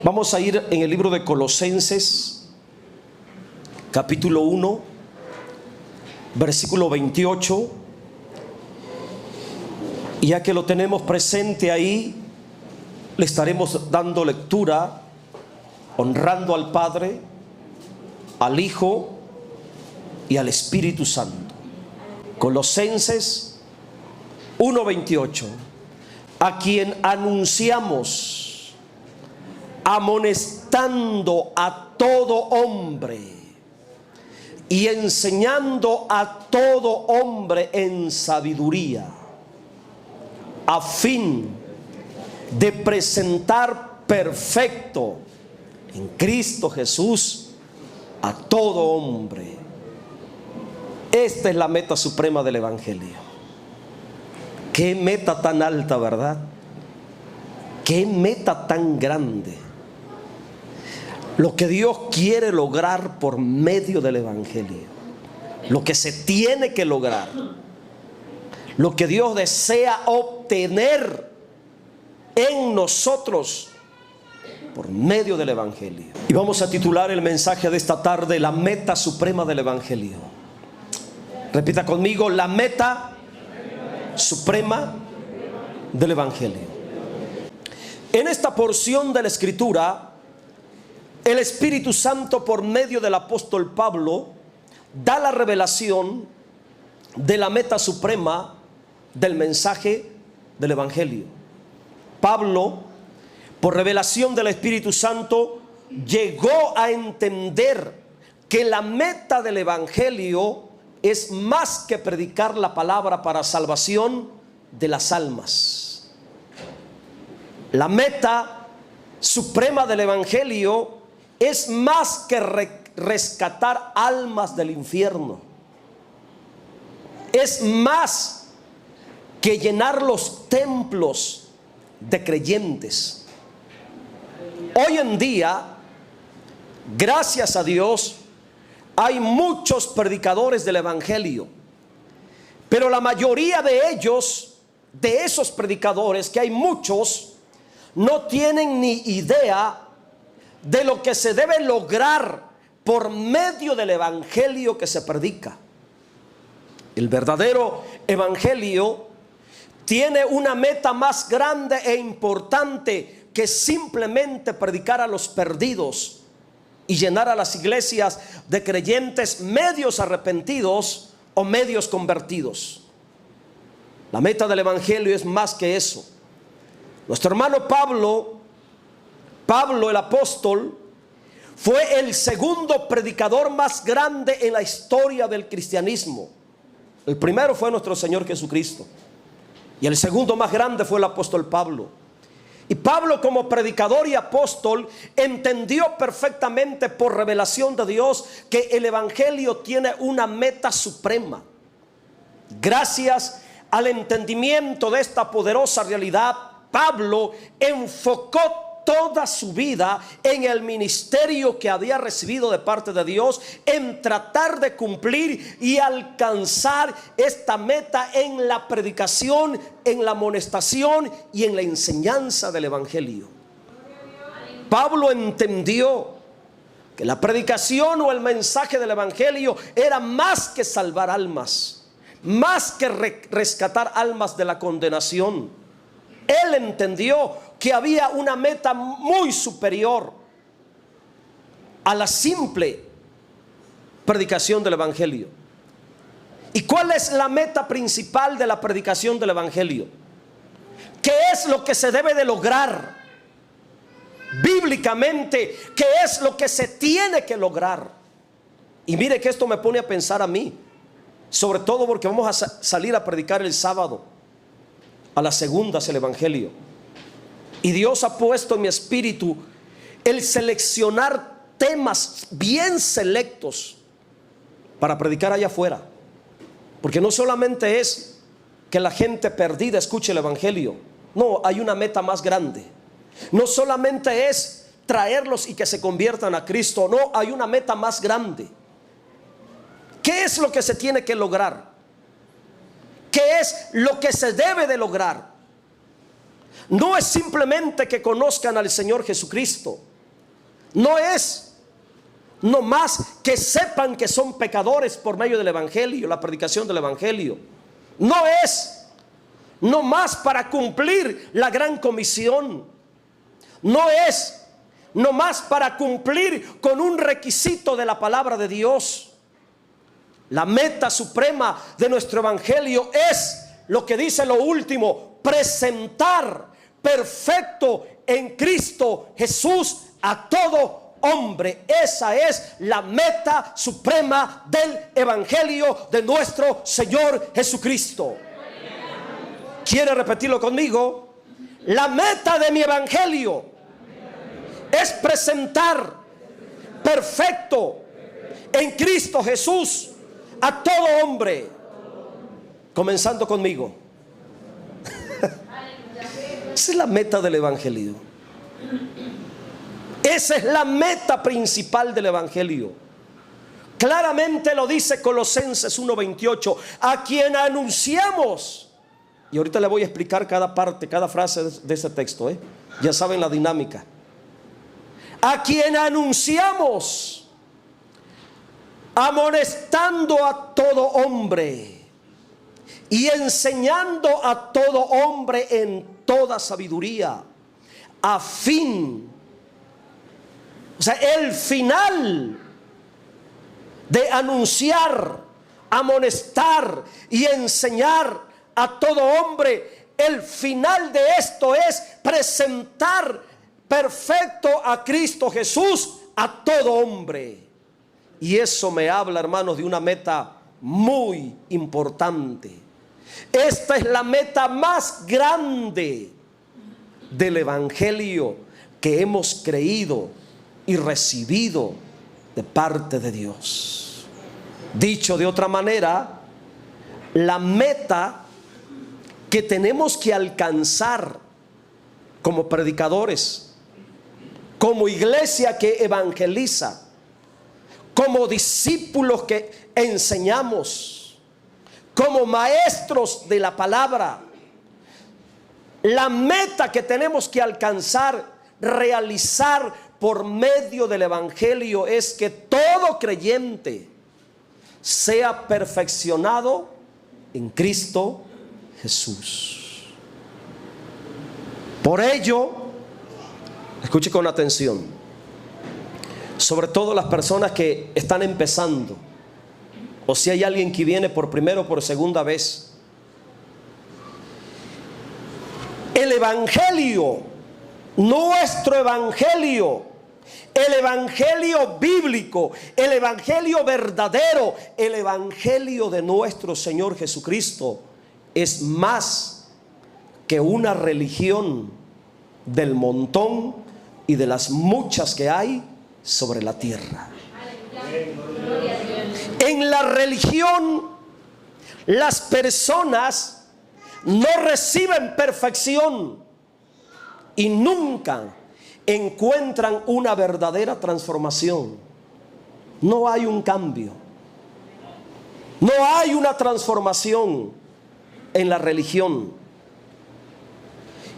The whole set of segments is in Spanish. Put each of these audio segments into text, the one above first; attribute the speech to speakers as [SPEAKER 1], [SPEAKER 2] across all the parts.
[SPEAKER 1] Vamos a ir en el libro de Colosenses, capítulo 1, versículo 28. Y ya que lo tenemos presente ahí, le estaremos dando lectura, honrando al Padre, al Hijo y al Espíritu Santo. Colosenses 1:28, a quien anunciamos, amonestando a todo hombre y enseñando a todo hombre en sabiduría, a fin de presentar perfecto en Cristo Jesús a todo hombre. Esta es la meta suprema del Evangelio. Qué meta tan alta, ¿verdad? Qué meta tan grande. Lo que Dios quiere lograr por medio del Evangelio, lo que se tiene que lograr, lo que Dios desea obtener en nosotros por medio del Evangelio. Y vamos a titular el mensaje de esta tarde: la meta suprema del Evangelio. Repita conmigo: la meta suprema del Evangelio. En esta porción de la Escritura, el Espíritu Santo, por medio del apóstol Pablo, da la revelación de la meta suprema del mensaje del Evangelio. Pablo, por revelación del Espíritu Santo, llegó a entender que la meta del Evangelio es más que predicar la palabra para salvación de las almas. La meta suprema del Evangelio es más que rescatar almas del infierno. Es más que llenar los templos de creyentes. Hoy en día, gracias a Dios, hay muchos predicadores del Evangelio, pero la mayoría de ellos, de esos predicadores, que hay muchos, no tienen ni idea de lo que se debe lograr por medio del Evangelio que se predica. El verdadero Evangelio tiene una meta más grande e importante que simplemente predicar a los perdidos y llenar a las iglesias de creyentes medios arrepentidos o medios convertidos. La meta del Evangelio es más que eso. Nuestro hermano Pablo el apóstol, fue el segundo predicador más grande en la historia del cristianismo. El primero fue nuestro Señor Jesucristo, y el segundo más grande fue el apóstol Pablo. Y Pablo, como predicador y apóstol, entendió perfectamente por revelación de Dios que el Evangelio tiene una meta suprema. Gracias al entendimiento de esta poderosa realidad, Pablo enfocó toda su vida en el ministerio que había recibido de parte de Dios, en tratar de cumplir y alcanzar esta meta en la predicación, en la amonestación y en la enseñanza del Evangelio. Pablo entendió que la predicación o el mensaje del Evangelio era más que salvar almas, más que rescatar almas de la condenación. Él entendió que había una meta muy superior a la simple predicación del Evangelio. ¿Y cuál es la meta principal de la predicación del Evangelio? ¿Qué es lo que se debe de lograr bíblicamente? ¿Qué es lo que se tiene que lograr? Y mire que esto me pone a pensar a mí, sobre todo porque vamos a salir a predicar el sábado a las segundas el Evangelio. Y Dios ha puesto en mi espíritu el seleccionar temas bien selectos para predicar allá afuera. Porque no solamente es que la gente perdida escuche el Evangelio. No, hay una meta más grande. No solamente es traerlos y que se conviertan a Cristo. No, hay una meta más grande. ¿Qué es lo que se tiene que lograr? ¿Qué es lo que se debe de lograr? No es simplemente que conozcan al Señor Jesucristo. No es nomás que sepan que son pecadores por medio del Evangelio, la predicación del Evangelio. No es nomás para cumplir la gran comisión. No es nomás para cumplir con un requisito de la palabra de Dios. La meta suprema de nuestro Evangelio es lo que dice lo último: presentar perfecto en Cristo Jesús a todo hombre. Esa es la meta suprema del Evangelio de nuestro Señor Jesucristo. ¿Quiere repetirlo conmigo? La meta de mi Evangelio es presentar perfecto en Cristo Jesús a todo hombre, comenzando conmigo. Esa es la meta del Evangelio. Esa es la meta principal del Evangelio. Claramente lo dice Colosenses 1:28, a quien anunciamos. Y ahorita le voy a explicar cada parte, cada frase de ese texto, Ya saben la dinámica. A quien anunciamos, amonestando a todo hombre y enseñando a todo hombre en toda sabiduría, a fin, o sea, el final de anunciar, amonestar y enseñar a todo hombre, el final de esto es presentar perfecto a Cristo Jesús a todo hombre. Y eso me habla, hermanos, de una meta muy importante. Esta es la meta más grande del Evangelio que hemos creído y recibido de parte de Dios. Dicho de otra manera, la meta que tenemos que alcanzar como predicadores, como iglesia que evangeliza, como discípulos que enseñamos, como maestros de la palabra, la meta que tenemos que alcanzar, realizar por medio del Evangelio es que todo creyente sea perfeccionado en Cristo Jesús. Por ello, escuche con atención, sobre todo las personas que están empezando, o si hay alguien que viene por primera o por segunda vez. El Evangelio, nuestro Evangelio, el Evangelio bíblico, el Evangelio verdadero, el Evangelio de nuestro Señor Jesucristo es más que una religión del montón y de las muchas que hay sobre la tierra. En la religión, las personas no reciben perfección y nunca encuentran una verdadera transformación. No hay un cambio, no hay una transformación en la religión.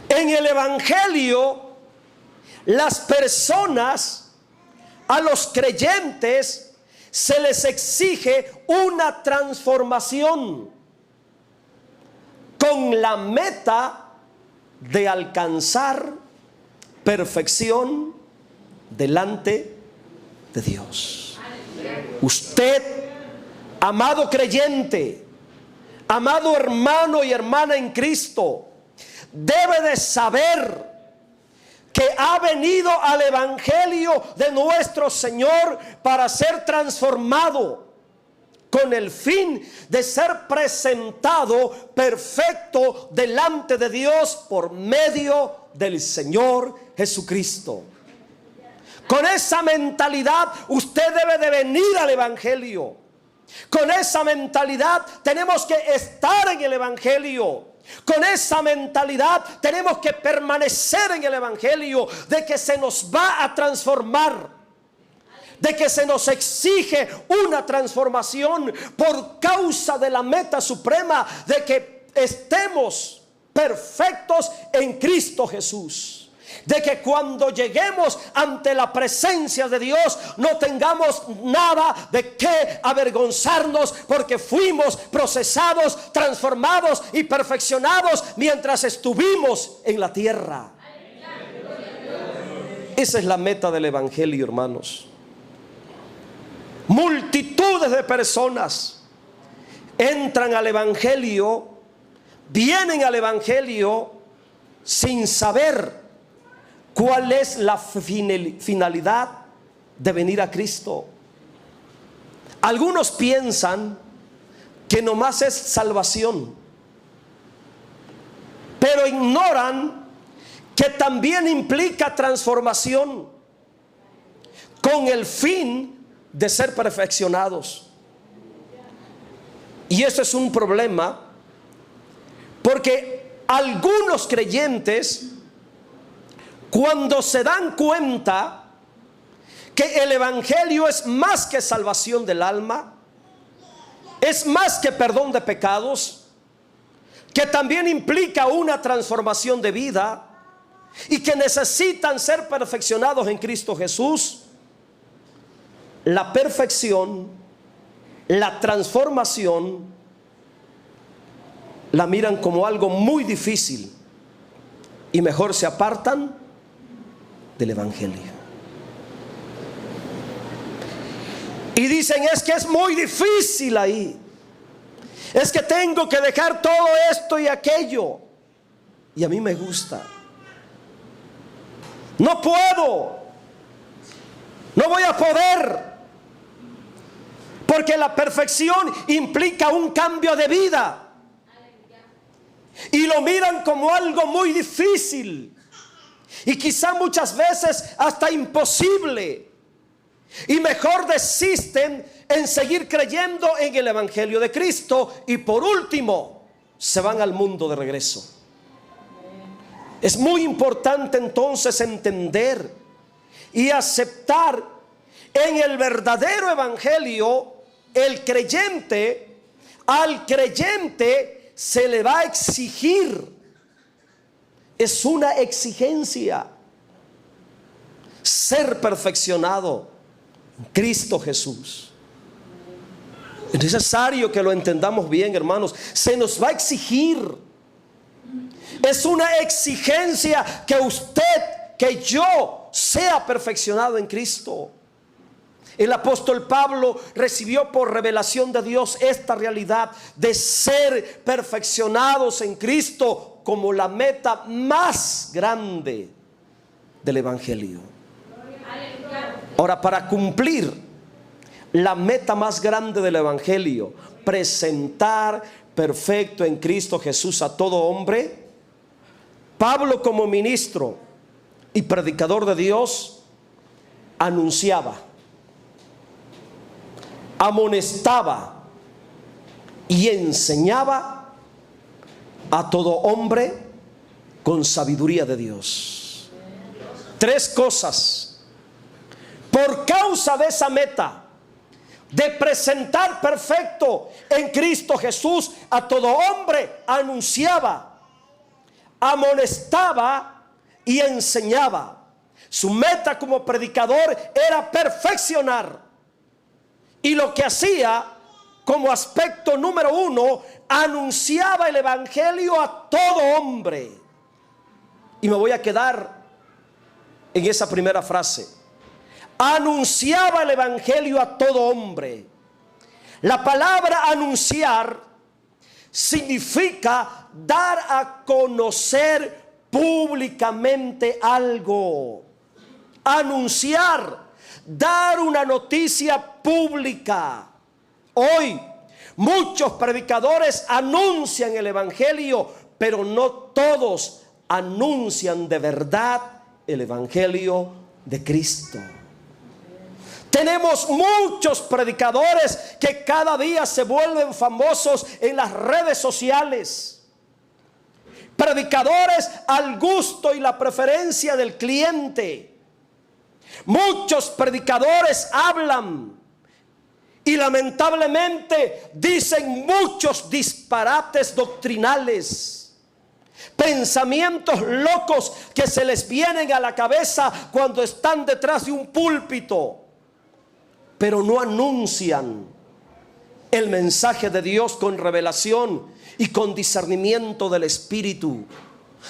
[SPEAKER 1] En el Evangelio, las personas, a los creyentes, se les exige una transformación con la meta de alcanzar perfección delante de Dios. Usted, amado creyente, amado hermano y hermana en Cristo, debe de saber que ha venido al Evangelio de nuestro Señor para ser transformado, con el fin de ser presentado perfecto delante de Dios por medio del Señor Jesucristo. Con esa mentalidad usted debe de venir al Evangelio. Con esa mentalidad tenemos que estar en el Evangelio. Con esa mentalidad tenemos que permanecer en el Evangelio, de que se nos va a transformar, de que se nos exige una transformación por causa de la meta suprema de que estemos perfectos en Cristo Jesús. de que cuando lleguemos ante la presencia de Dios no tengamos nada de qué avergonzarnos, porque fuimos procesados, transformados y perfeccionados mientras estuvimos en la tierra. Esa es la meta del evangelio, hermanos. Multitudes de personas entran al evangelio, vienen al evangelio sin saber cuál es la finalidad de venir a Cristo. Algunos piensan que nomás es salvación, pero ignoran que también implica transformación con el fin de ser perfeccionados. Y eso es un problema, porque algunos creyentes, cuando se dan cuenta que el evangelio es más que salvación del alma, es más que perdón de pecados, que también implica una transformación de vida y que necesitan ser perfeccionados en Cristo Jesús, la perfección, la transformación, la miran como algo muy difícil y mejor se apartan del evangelio. Y dicen: es que es muy difícil ahí, es que tengo que dejar todo esto y aquello, y a mí me gusta, no puedo, no voy a poder, porque la perfección implica un cambio de vida y lo miran como algo muy difícil y quizá muchas veces hasta imposible, y mejor desisten en seguir creyendo en el evangelio de Cristo, y por último se van al mundo de regreso. Es muy importante entonces entender y aceptar en el verdadero evangelio. El creyente, al creyente se le va a exigir, es una exigencia, ser perfeccionado en Cristo Jesús. Es necesario que lo entendamos bien, hermanos. Se nos va a exigir, es una exigencia que usted, que yo sea perfeccionado en Cristo. El apóstol Pablo recibió por revelación de Dios esta realidad de ser perfeccionados en Cristo como la meta más grande del evangelio. Ahora, para cumplir la meta más grande del evangelio, presentar perfecto en Cristo Jesús a todo hombre, Pablo, como ministro y predicador de Dios, anunciaba, amonestaba y enseñaba a todo hombre con sabiduría de Dios. Tres cosas. Por causa de esa meta de presentar perfecto en Cristo Jesús a todo hombre, anunciaba, amonestaba y enseñaba. Su meta como predicador era perfeccionar. Y lo que hacía como aspecto número uno, anunciaba el evangelio a todo hombre. Y me voy a quedar en esa primera frase. Anunciaba el evangelio a todo hombre. La palabra anunciar significa dar a conocer públicamente algo. Anunciar, dar una noticia pública. Hoy muchos predicadores anuncian el evangelio, pero no todos anuncian de verdad el evangelio de Cristo. Tenemos muchos predicadores que cada día se vuelven famosos en las redes sociales. Predicadores al gusto y la preferencia del cliente. Muchos predicadores hablan y lamentablemente dicen muchos disparates doctrinales. pensamientos locos que se les vienen a la cabeza cuando están detrás de un púlpito, pero no anuncian el mensaje de Dios con revelación y con discernimiento del Espíritu.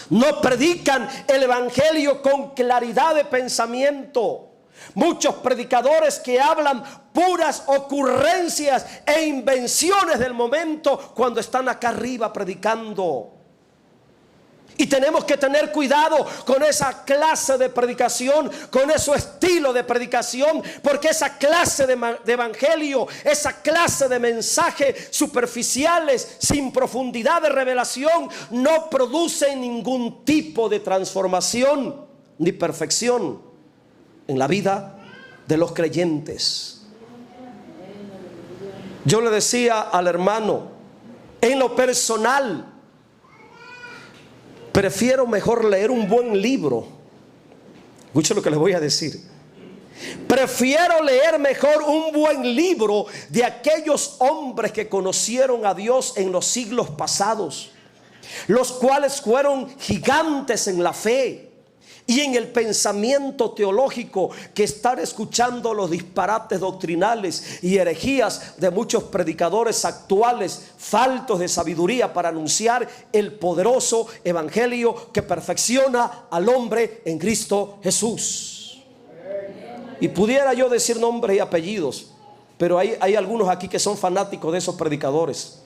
[SPEAKER 1] No predican el evangelio con claridad de pensamiento. Muchos predicadores que hablan puras ocurrencias e invenciones del momento cuando están acá arriba predicando. Y tenemos que tener cuidado con esa clase de predicación, con ese estilo de predicación, porque esa clase de evangelio, esa clase de mensajes superficiales, sin profundidad de revelación, no produce ningún tipo de transformación ni perfección en la vida de los creyentes. Yo le decía al hermano, en lo personal, prefiero mejor leer un buen libro. Escuchen lo que les voy a decir. Prefiero leer mejor un buen libro de aquellos hombres que conocieron a Dios en los siglos pasados, los cuales fueron gigantes en la fe y en el pensamiento teológico, que estar escuchando los disparates doctrinales y herejías de muchos predicadores actuales faltos de sabiduría para anunciar el poderoso evangelio que perfecciona al hombre en Cristo Jesús. Y pudiera yo decir nombres y apellidos, pero hay algunos aquí que son fanáticos de esos predicadores,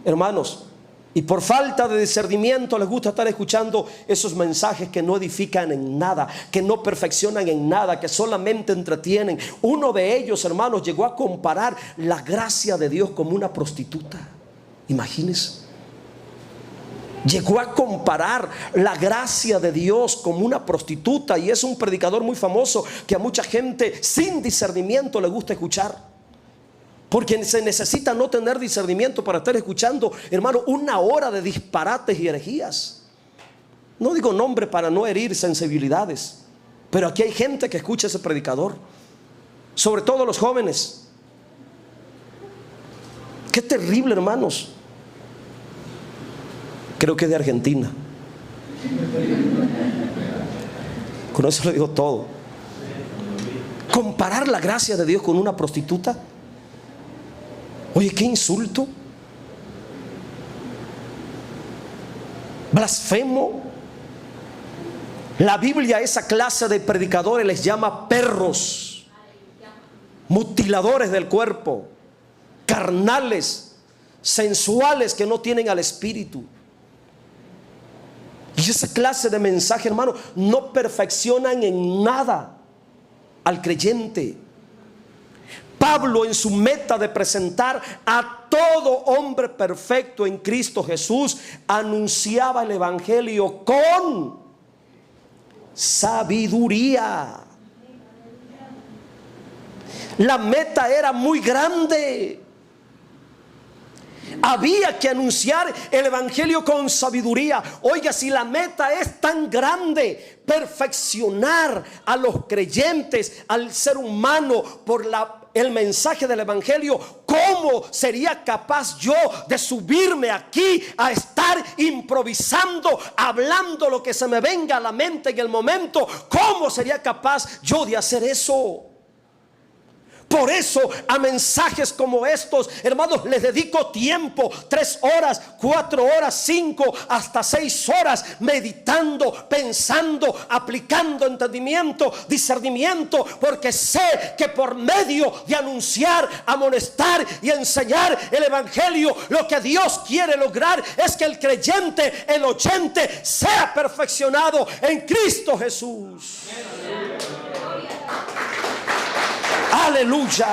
[SPEAKER 1] hermanos. Y por falta de discernimiento les gusta estar escuchando esos mensajes que no edifican en nada, que no perfeccionan en nada, que solamente entretienen. Uno de ellos, hermanos, llegó a comparar la gracia de Dios como una prostituta. Imagínense. Llegó a comparar la gracia de Dios como una prostituta. Y es un predicador muy famoso que a mucha gente sin discernimiento le gusta escuchar. Porque se necesita no tener discernimiento para estar escuchando, hermano, una hora de disparates y herejías. No digo nombre para no herir sensibilidades, pero aquí hay gente que escucha a ese predicador, sobre todo los jóvenes. Qué terrible, hermanos. Creo que es de Argentina. Con eso le digo todo. Comparar la gracia de Dios con una prostituta. Oye, qué insulto. Blasfemo. La Biblia a esa clase de predicadores les llama perros, mutiladores del cuerpo, carnales, sensuales, que no tienen al Espíritu. Y esa clase de mensaje, hermano, no perfeccionan en nada al creyente. Pablo, en su meta de presentar a todo hombre perfecto en Cristo Jesús, anunciaba el evangelio con sabiduría. La meta era muy grande. Había que anunciar el evangelio con sabiduría. Oiga, si la meta es tan grande, perfeccionar a los creyentes, al ser humano, por el mensaje del evangelio, ¿cómo sería capaz yo de subirme aquí a estar improvisando, hablando lo que se me venga a la mente en el momento? ¿Cómo sería capaz yo de hacer eso? Por eso a mensajes como estos, hermanos, les dedico tiempo, 3 horas, 4 horas, 5, hasta 6 horas, meditando, pensando, aplicando entendimiento, discernimiento, porque sé que por medio de anunciar, amonestar y enseñar el evangelio, lo que Dios quiere lograr es que el creyente, el oyente, sea perfeccionado en Cristo Jesús. Aleluya.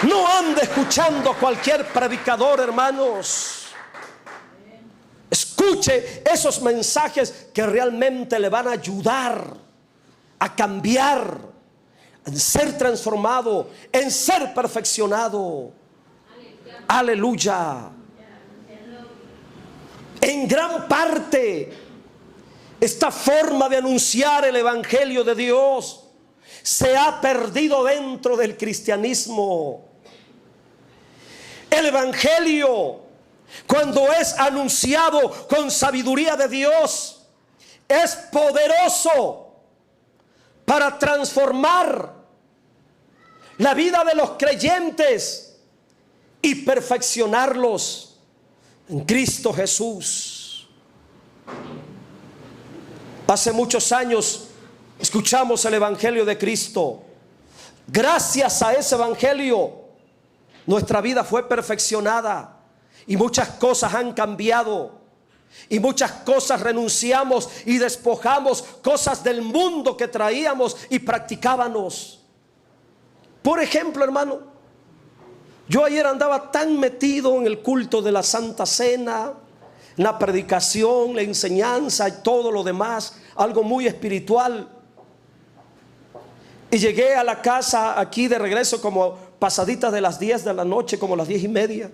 [SPEAKER 1] No ande escuchando cualquier predicador, hermanos. Escuche esos mensajes que realmente le van a ayudar a cambiar, en ser transformado, en ser perfeccionado. Aleluya. En gran parte, esta forma de anunciar el evangelio de Dios se ha perdido dentro del cristianismo. El evangelio cuando es anunciado con sabiduría de Dios, es poderoso para transformar la vida de los creyentes y perfeccionarlos en Cristo Jesús. Hace muchos años escuchamos el Evangelio de Cristo. Gracias a ese Evangelio, nuestra vida fue perfeccionada y muchas cosas han cambiado. Y muchas cosas renunciamos y despojamos, cosas del mundo que traíamos y practicábamos. Por ejemplo, hermano, yo ayer andaba tan metido en el culto de la Santa Cena, la predicación, la enseñanza y todo lo demás, algo muy espiritual. Y llegué a la casa aquí de regreso como pasaditas de las 10 de la noche, como las 10:30.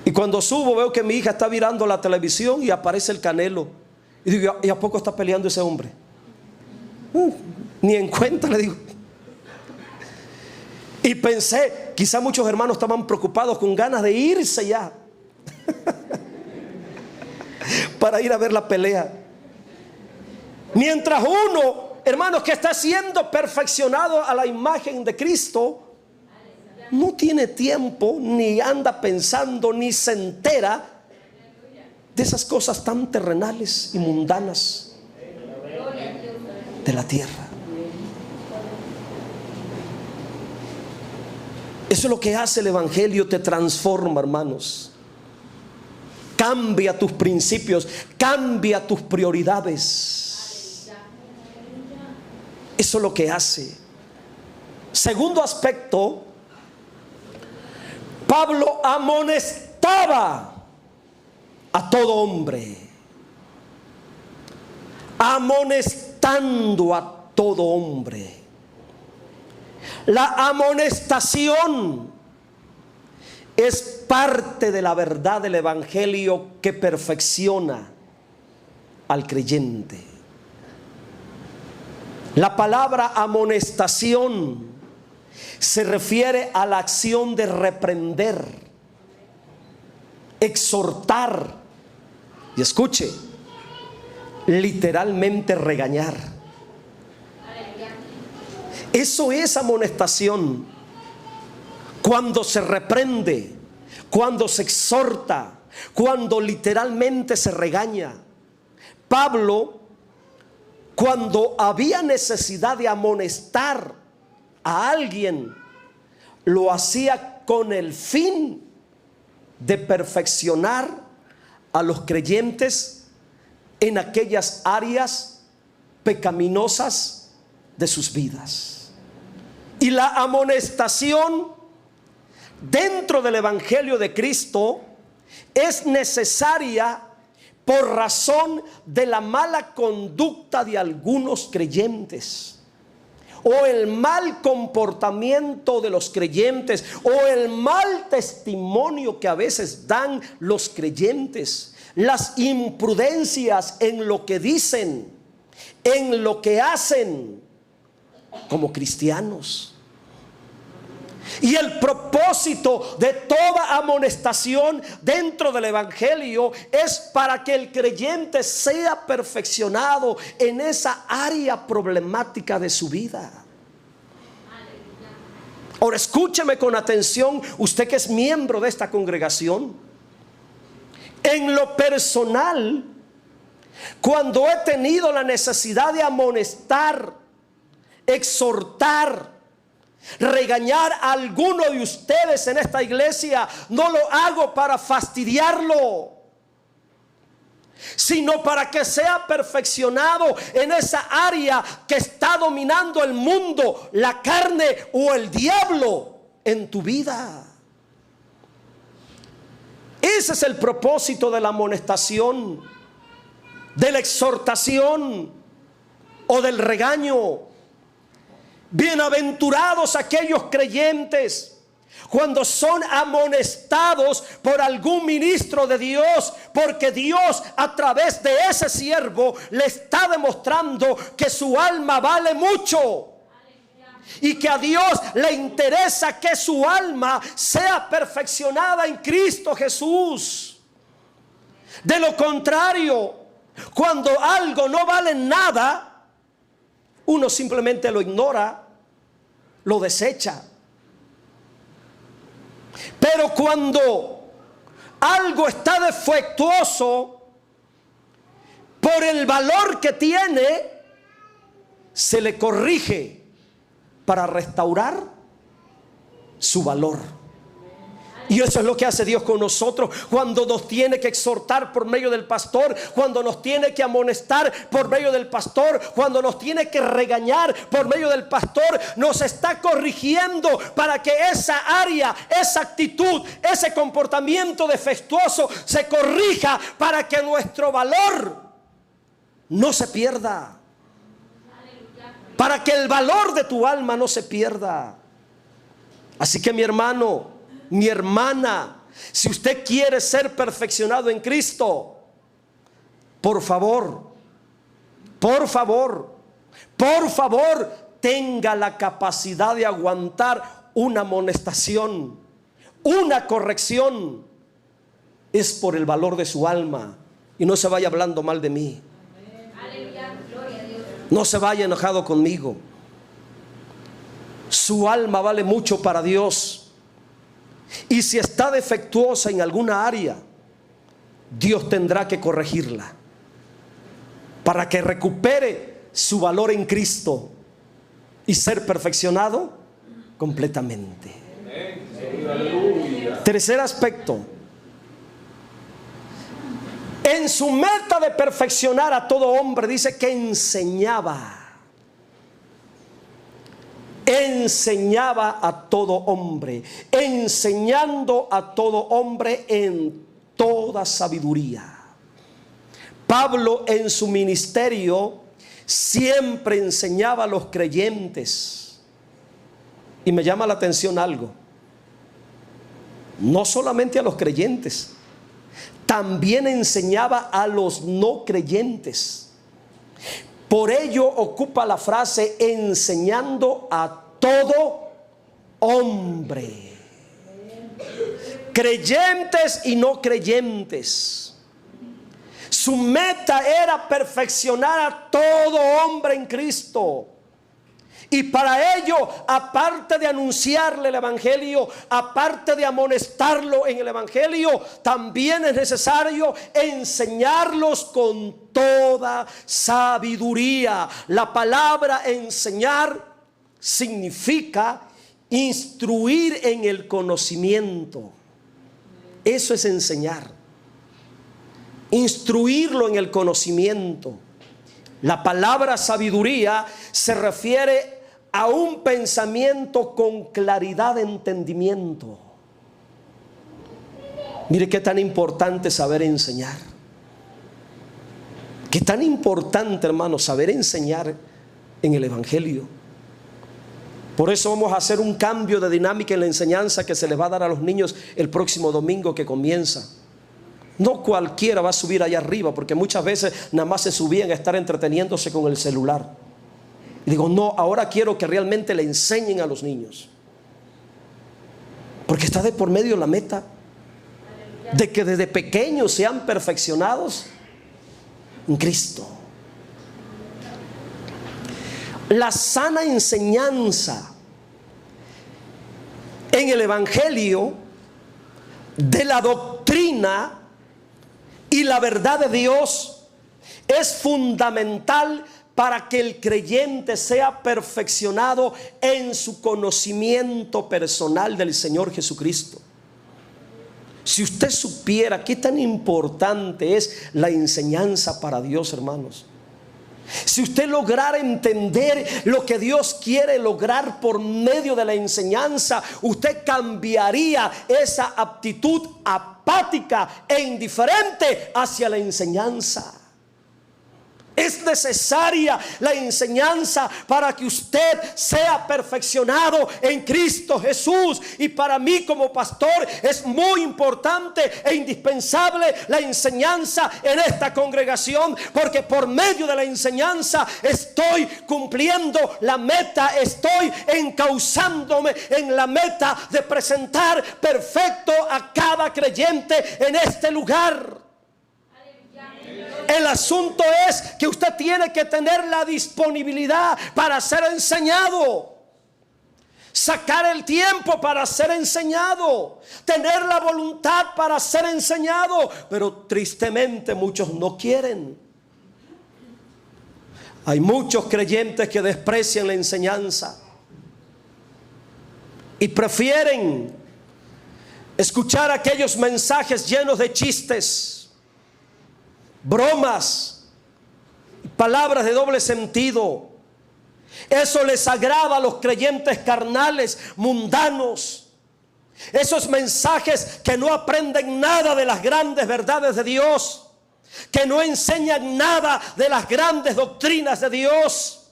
[SPEAKER 1] Y cuando subo veo que mi hija está mirando la televisión y aparece el Canelo. Y digo, ¿y a poco está peleando ese hombre? Ni en cuenta, le digo. Y pensé, quizá muchos hermanos estaban preocupados con ganas de irse ya para ir a ver la pelea. Mientras uno, hermanos, que está siendo perfeccionado a la imagen de Cristo, no tiene tiempo, ni anda pensando, ni se entera de esas cosas tan terrenales y mundanas de la tierra. Eso es lo que hace el Evangelio, te transforma, hermanos. Cambia tus principios, cambia tus prioridades. Eso es lo que hace. Segundo aspecto, Pablo amonestaba a todo hombre, amonestando a todo hombre. La amonestación es parte de la verdad del Evangelio que perfecciona al creyente. La palabra amonestación se refiere a la acción de reprender, exhortar y, escuche, literalmente regañar. Eso es amonestación. Cuando se reprende, cuando se exhorta, cuando literalmente se regaña. Pablo, cuando había necesidad de amonestar a alguien, lo hacía con el fin de perfeccionar a los creyentes en aquellas áreas pecaminosas de sus vidas. Y la amonestación dentro del Evangelio de Cristo es necesaria por razón de la mala conducta de algunos creyentes, o el mal comportamiento de los creyentes, o el mal testimonio que a veces dan los creyentes, las imprudencias en lo que dicen, en lo que hacen como cristianos. Y el propósito de toda amonestación dentro del Evangelio es para que el creyente sea perfeccionado en esa área problemática de su vida. Ahora escúcheme con atención, usted que es miembro de esta congregación. En lo personal, cuando he tenido la necesidad de amonestar, exhortar, regañar a alguno de ustedes en esta iglesia, no lo hago para fastidiarlo, sino para que sea perfeccionado en esa área que está dominando el mundo, la carne o el diablo en tu vida. Ese es el propósito de la amonestación, de la exhortación o del regaño. Bienaventurados aquellos creyentes cuando son amonestados por algún ministro de Dios, porque Dios a través de ese siervo le está demostrando que su alma vale mucho y que a Dios le interesa que su alma sea perfeccionada en Cristo Jesús. De lo contrario, cuando algo no vale nada, uno simplemente lo ignora, lo desecha. Pero cuando algo está defectuoso, por el valor que tiene, se le corrige para restaurar su valor. Y eso es lo que hace Dios con nosotros cuando nos tiene que exhortar por medio del pastor, cuando nos tiene que amonestar por medio del pastor, cuando nos tiene que regañar por medio del pastor. Nos está corrigiendo para que esa área, esa actitud, ese comportamiento defectuoso se corrija, para que nuestro valor no se pierda, para que el valor de tu alma no se pierda. Así que mi hermano, mi hermana, si usted quiere ser perfeccionado en Cristo, por favor, tenga la capacidad de aguantar una amonestación, una corrección. Es por el valor de su alma. Y no se vaya hablando mal de mí. No se vaya enojado conmigo. Su alma vale mucho para Dios. Y si está defectuosa en alguna área, Dios tendrá que corregirla para que recupere su valor en Cristo y ser perfeccionado completamente. Tercer aspecto. En su meta de perfeccionar a todo hombre, dice que enseñaba a todo hombre, enseñando a todo hombre en toda sabiduría. Pablo en su ministerio siempre enseñaba a los creyentes. Y me llama la atención algo: no solamente a los creyentes, también enseñaba a los no creyentes. Por ello ocupa la frase enseñando a todo hombre, creyentes y no creyentes. Su meta era perfeccionar a todo hombre en Cristo. Y para ello, aparte de anunciarle el evangelio, aparte de amonestarlo en el evangelio, también es necesario enseñarlos con toda sabiduría. La palabra enseñar significa instruir en el conocimiento. Eso es enseñar. Instruirlo en el conocimiento. La palabra sabiduría se refiere a un pensamiento con claridad de entendimiento. Mire qué tan importante saber enseñar. Qué tan importante, hermano, saber enseñar en el evangelio. Por eso vamos a hacer un cambio de dinámica en la enseñanza que se les va a dar a los niños el próximo domingo que comienza. No cualquiera va a subir allá arriba, porque muchas veces nada más se subían a estar entreteniéndose con el celular. Y digo, no, ahora quiero que realmente le enseñen a los niños, porque está de por medio la meta de que desde pequeños sean perfeccionados en Cristo. La sana enseñanza en el evangelio de la doctrina y la verdad de Dios es fundamental para que el creyente sea perfeccionado en su conocimiento personal del Señor Jesucristo. Si usted supiera qué tan importante es la enseñanza para Dios, hermanos. Si usted lograra entender lo que Dios quiere lograr por medio de la enseñanza, usted cambiaría esa aptitud apática e indiferente hacia la enseñanza. Es necesaria la enseñanza para que usted sea perfeccionado en Cristo Jesús. Y para mí como pastor es muy importante e indispensable la enseñanza en esta congregación, porque por medio de la enseñanza estoy cumpliendo la meta, estoy encauzándome en la meta de presentar perfecto a cada creyente en este lugar. El asunto es que usted tiene que tener la disponibilidad para ser enseñado, sacar el tiempo para ser enseñado, tener la voluntad para ser enseñado. Pero tristemente muchos no quieren. Hay muchos creyentes que desprecian la enseñanza y prefieren escuchar aquellos mensajes llenos de chistes, bromas, palabras de doble sentido. Eso les agrada a los creyentes carnales, mundanos. Esos mensajes que no aprenden nada de las grandes verdades de Dios, que no enseñan nada de las grandes doctrinas de Dios.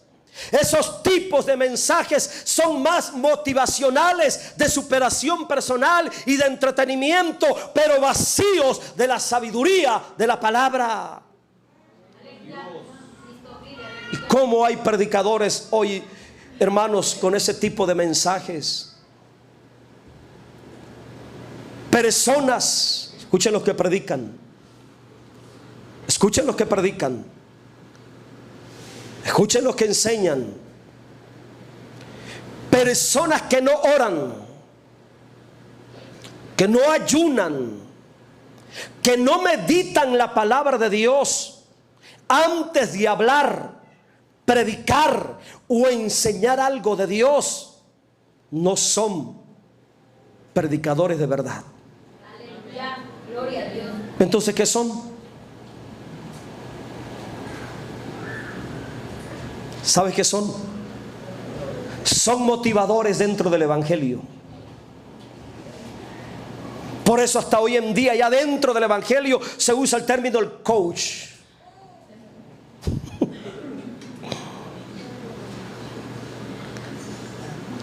[SPEAKER 1] Esos tipos de mensajes son más motivacionales, de superación personal y de entretenimiento, pero vacíos de la sabiduría de la palabra. ¿Y cómo hay predicadores hoy, hermanos, con ese tipo de mensajes? Personas, escuchen los que predican, escuchen los que predican, escuchen los que enseñan. Personas que no oran, que no ayunan, que no meditan la palabra de Dios antes de hablar, predicar o enseñar algo de Dios, no son predicadores de verdad. Aleluya, gloria a Dios. Entonces, ¿qué son? ¿Sabes qué son? Son motivadores dentro del evangelio. Por eso hasta hoy en día, ya dentro del evangelio, se usa el término el coach.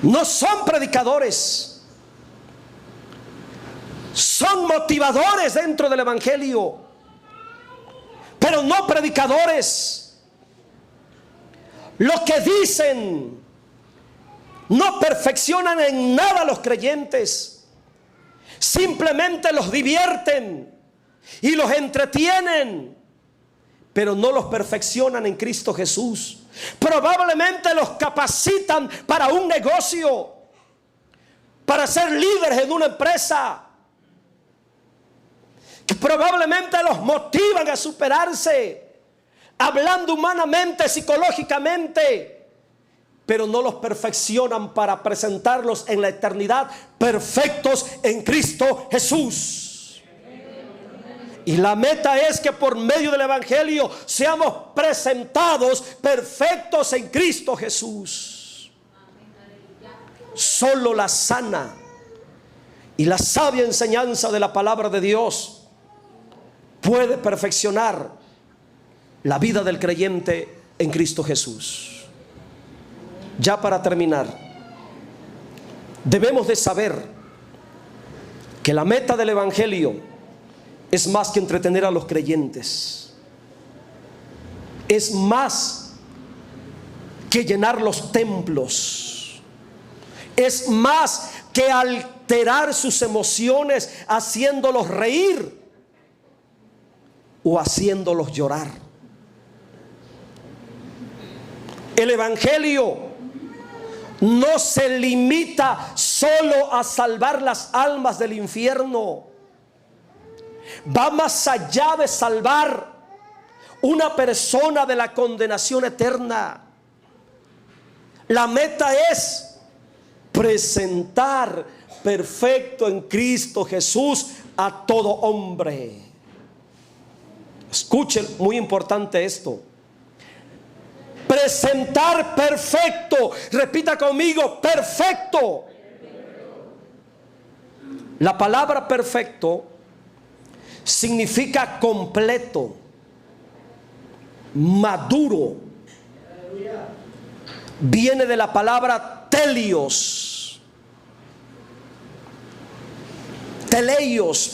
[SPEAKER 1] No son predicadores, son motivadores dentro del evangelio, pero no predicadores. Los que dicen no perfeccionan en nada a los creyentes, simplemente los divierten y los entretienen, pero no los perfeccionan en Cristo Jesús. Probablemente los capacitan para un negocio, para ser líderes en una empresa, que probablemente los motivan a superarse, hablando humanamente, psicológicamente, pero no los perfeccionan para presentarlos en la eternidad perfectos en Cristo Jesús. Y la meta es que por medio del evangelio seamos presentados perfectos en Cristo Jesús. Solo la sana y la sabia enseñanza de la palabra de Dios puede perfeccionar la vida del creyente en Cristo Jesús. Ya para terminar, debemos de saber que la meta del evangelio es más que entretener a los creyentes. Es más que llenar los templos. Es más que alterar sus emociones haciéndolos reír o haciéndolos llorar. El evangelio no se limita solo a salvar las almas del infierno. Va más allá de salvar una persona de la condenación eterna. La meta es presentar perfecto en Cristo Jesús a todo hombre. Escuchen, muy importante esto. Presentar perfecto. Repita conmigo, perfecto. La palabra perfecto significa completo, maduro, viene de la palabra teleios, teleios.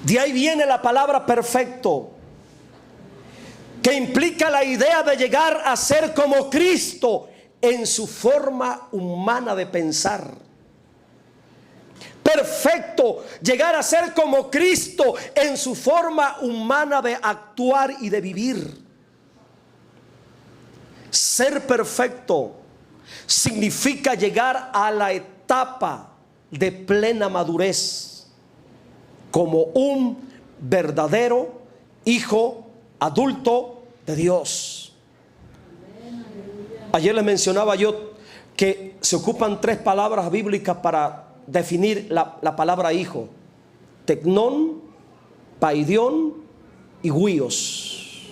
[SPEAKER 1] De ahí viene la palabra perfecto, que implica la idea de llegar a ser como Cristo en su forma humana de pensar. Perfecto, llegar a ser como Cristo en su forma humana de actuar y de vivir. Ser perfecto significa llegar a la etapa de plena madurez como un verdadero hijo adulto de Dios. Ayer les mencionaba yo que se ocupan 3 palabras bíblicas para definir la palabra hijo: tecnón, paidión y huios.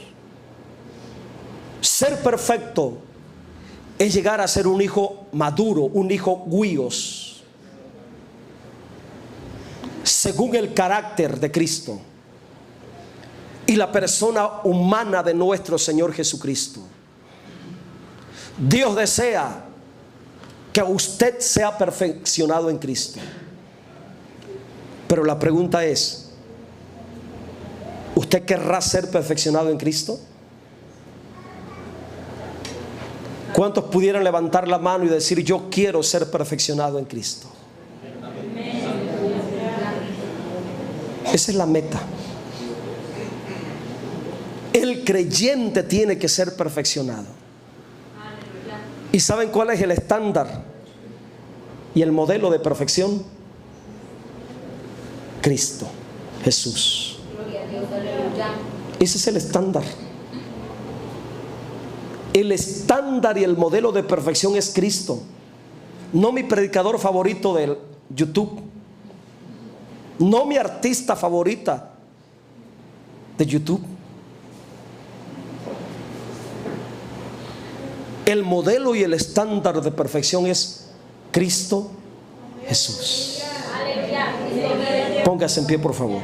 [SPEAKER 1] Ser perfecto es llegar a ser un hijo maduro, un hijo huios, según el carácter de Cristo y la persona humana de nuestro Señor Jesucristo. Dios desea que usted sea perfeccionado en Cristo. Pero la pregunta es, ¿usted querrá ser perfeccionado en Cristo? ¿Cuántos pudieran levantar la mano y decir: yo quiero ser perfeccionado en Cristo? Esa es la meta. El creyente tiene que ser perfeccionado. ¿Y saben cuál es el estándar y el modelo de perfección? Cristo Jesús. Ese es el estándar. El estándar y el modelo de perfección es Cristo. No mi predicador favorito de YouTube, no mi artista favorita de YouTube. El modelo y el estándar de perfección es Cristo Jesús. Póngase en pie, por favor.